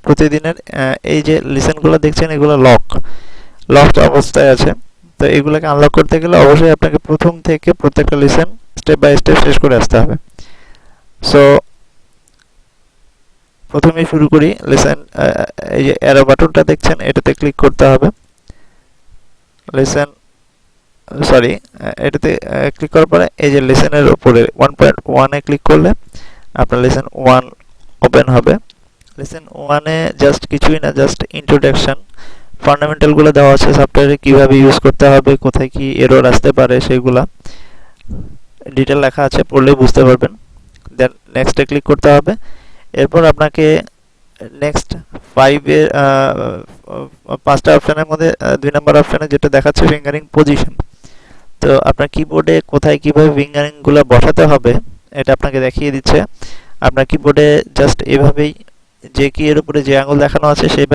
প্রতিদিনের এই যে লিসেনগুলো দেখছেন এগুলো লকড অবস্থায় আছে। তো এগুলোকে আনলক করতে গেলে অবশ্যই আপনাকে প্রথম থেকে প্রত্যেকটা লিসেন স্টেপ বাই স্টেপ শেষ করে আসতে হবে। সো প্রথমেই শুরু করি। লিসেন, এই যে অ্যারো বাটনটা দেখছেন এটাতে ক্লিক করতে হবে। লিসেন, সরি, এটাতে ক্লিক করার পরে এই যে লিসেনের উপরে 1.1 এ ক্লিক করলে আপনার লিসেন 1 ওপেন হবে। লিসেন 1 এ জাস্ট কিছুই না, জাস্ট ইন্ট্রোডাকশন, ফান্ডামেন্টালগুলো দেওয়া আছে, সফটওয়্যারে কিভাবে ইউজ করতে হবে, কোথায় কি এরর আসতে পারে সেগুলা ডিটেল লেখা আছে, পড়লেই বুঝতে পারবেন। দেন নেক্সটে ক্লিক করতে হবে। এরপর আপনাকে নেক্সট 5 এর 5টা অপশনের মধ্যে 2 নম্বর অপশনে যেটা দেখাচ্ছে ফিঙ্গারিং পজিশন। তো আপনার কিবোর্ডে কোথায় কিভাবে ফিঙ্গারিংগুলো বসাতে হবে এটা আপনাকে দেখিয়ে দিচ্ছে। আপনার কিবোর্ডে জাস্ট এভাবেই যে কি এর উপরে যে আঙুল দেখানো আছে সেই